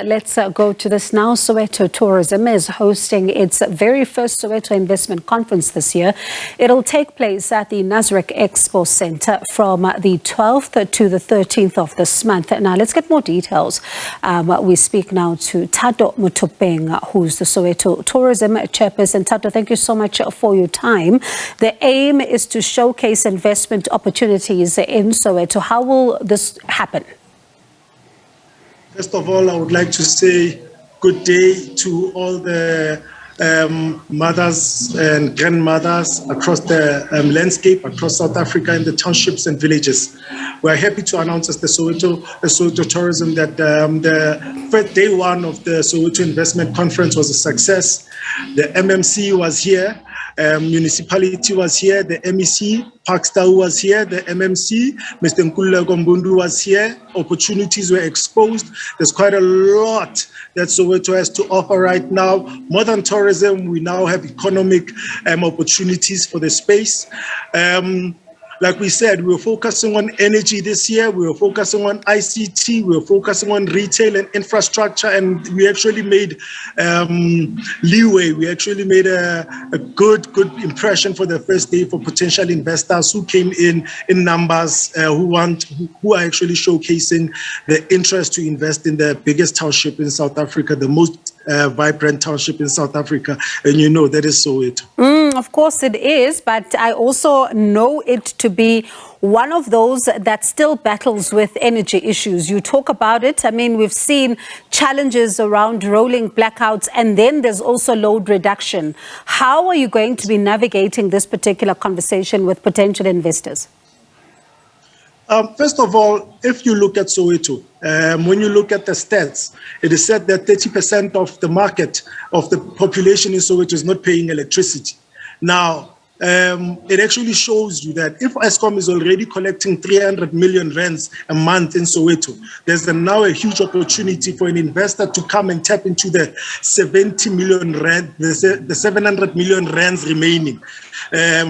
Let's go to this now. Soweto Tourism is hosting its very first Soweto Investment Conference this year. It'll take place at the Nasrec Expo Centre from the 12th to the 13th of this month. Now, let's get more details. We speak now to Thato Mothopeng, who's the Soweto Tourism Chairperson. Thato, thank you so much for your time. The aim is to showcase investment opportunities in Soweto. How will this happen? First of all, I would like to say good day to all the mothers and grandmothers across the landscape, across South Africa, in the townships and villages. We are happy to announce as the Soweto Tourism that the first day one of the Soweto Investment Conference was a success. The MMC was here. Municipality was here, the MEC, Parkstar was here, the MMC, Mr. Nkululeko Gombundu was here, opportunities were exposed. There's quite a lot that Soweto has to offer right now. More than tourism, we now have economic opportunities for the space. Like we said, we were focusing on energy this year, we were focusing on ICT, we were focusing on retail and infrastructure, and we actually made leeway. We actually made a good impression for the first day for potential investors who came in numbers, who are actually showcasing the interest to invest in the biggest township in South Africa, the most vibrant township in South Africa, and you know that is Soweto. Of course it is, but I also know it to be one of those that still battles with energy issues. You talk about it. I mean, we've seen challenges around rolling blackouts, and then there's also load reduction. How are you going to be navigating this particular conversation with potential investors? First of all, if you look at Soweto, when you look at the stats, it is said that 30% of the market of the population in Soweto is not paying electricity. Now, it actually shows you that if Eskom is already collecting 300 million rands a month in Soweto, there's now a huge opportunity for an investor to come and tap into the 70 million rand, the 700 million rands remaining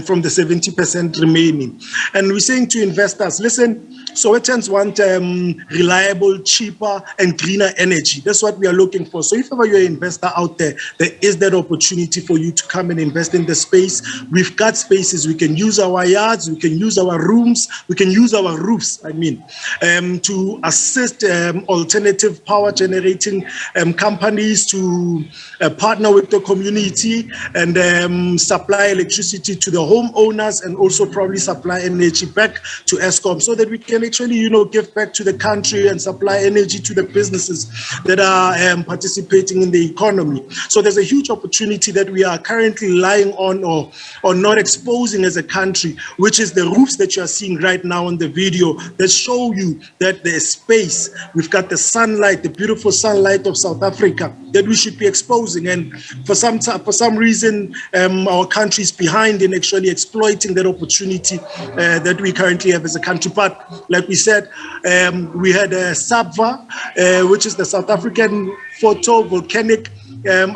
from the 70% remaining. And we're saying to investors, listen, Sowetan want reliable, cheaper, and greener energy. That's what we are looking for. So if ever you're an investor out there, there is that opportunity for you to come and invest in the space. We've got spaces. We can use our yards, we can use our rooms, we can use our roofs, to assist alternative power generating companies to partner with the community and supply electricity to the homeowners, and also probably supply energy back to Eskom so that we can actually, give back to the country and supply energy to the businesses that are participating in the economy. So there's a huge opportunity that we are currently relying on or not exposing as a country, which is the roofs that you are seeing right now on the video that show you that there's space. We've got the sunlight, the beautiful sunlight of South Africa that we should be exposing. And for some reason, our country is behind in actually exploiting that opportunity that we currently have as a country. But like we said, we had a SABC, which is the South African Photovoltaic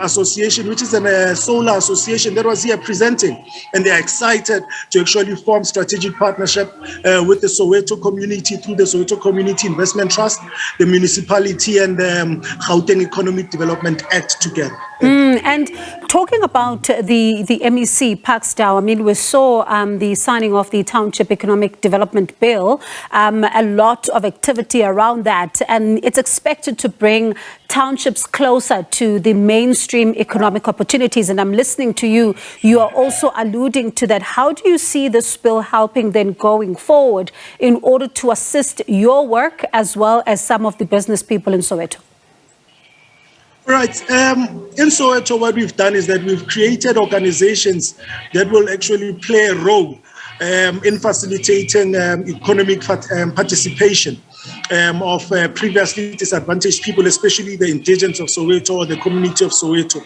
Association, which is a solar association that was here presenting, and they are excited to actually form strategic partnership with the Soweto community through the Soweto Community Investment Trust, the municipality, and the Gauteng Economic Development Act together. And talking about the MEC, Parkstar, I mean, we saw the signing of the Township Economic Development Bill, a lot of activity around that, and it's expected to bring townships closer to the mainstream economic opportunities. And I'm listening to you, you are also alluding to that. How do you see this bill helping then going forward in order to assist your work as well as some of the business people in Soweto? Right. In Soweto, what we've done is that we've created organizations that will actually play a role in facilitating economic participation of previously disadvantaged people, especially the indigents of Soweto or the community of Soweto.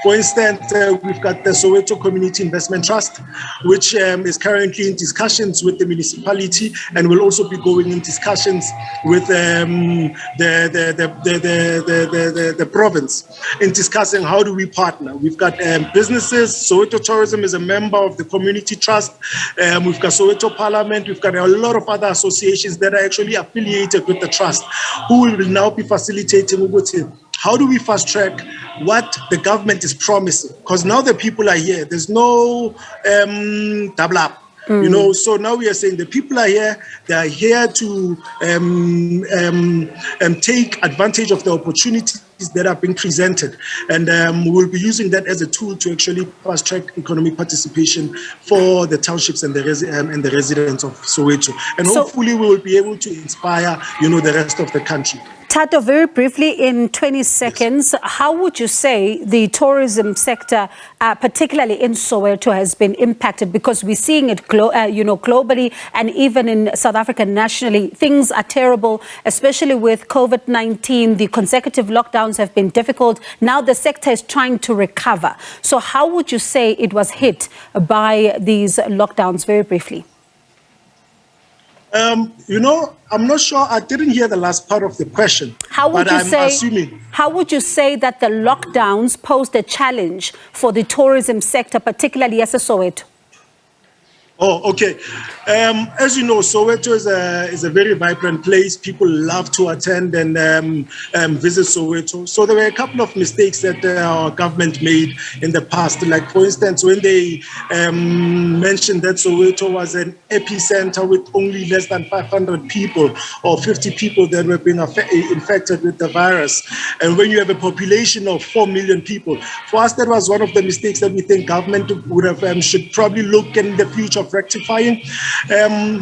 For instance, we've got the Soweto Community Investment Trust, which is currently in discussions with the municipality and will also be going in discussions with the province in discussing how do we partner. We've got businesses. Soweto Tourism is a member of the Community Trust. We've got Soweto Parliament. We've got a lot of other associations that are actually affiliated with the trust, who will now be facilitating how do we fast track what the government is promising? Because now the people are here. There's no double up. You know, so now we are saying the people are here. They are here to take advantage of the opportunities that are being presented, and we'll be using that as a tool to actually fast track economic participation for the townships and the residents of Soweto, and hopefully we will be able to inspire, you know, the rest of the country. Thato, very briefly, in 20 seconds, yes, how would you say the tourism sector, particularly in Soweto, has been impacted? Because we're seeing it, globally and even in South Africa nationally. Things are terrible, especially with COVID-19. The consecutive lockdowns have been difficult. Now the sector is trying to recover. So how would you say it was hit by these lockdowns, very briefly? You know, I'm not sure. I didn't hear the last part of the question. How would you say that the lockdowns posed a challenge for the tourism sector, particularly as a Soweto? Oh, okay. As you know, Soweto is a very vibrant place. People love to attend and visit Soweto. So there were a couple of mistakes that our government made in the past. Like, for instance, when they mentioned that Soweto was an epicenter with only less than 500 people or 50 people that were being infected with the virus. And when you have a population of 4 million people, for us, that was one of the mistakes that we think government would have should probably look in the future of rectifying.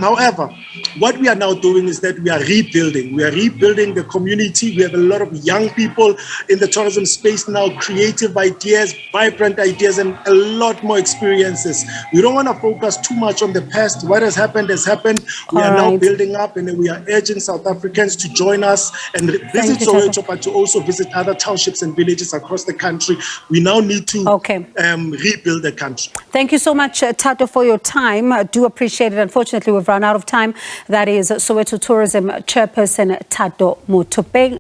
However, what we are now doing is that we are rebuilding. We are rebuilding the community. We have a lot of young people in the tourism space now, creative ideas, vibrant ideas, and a lot more experiences. We don't want to focus too much on the past. What has happened has happened. We are now building up, and we are urging South Africans to join us and visit Soweto, but to also visit other townships and villages across the country. We now need to rebuild the country. Thank you so much, Thato, for your time. I do appreciate it. Unfortunately, we've run out of time. That is Soweto Tourism Chairperson Thato Mothopeng.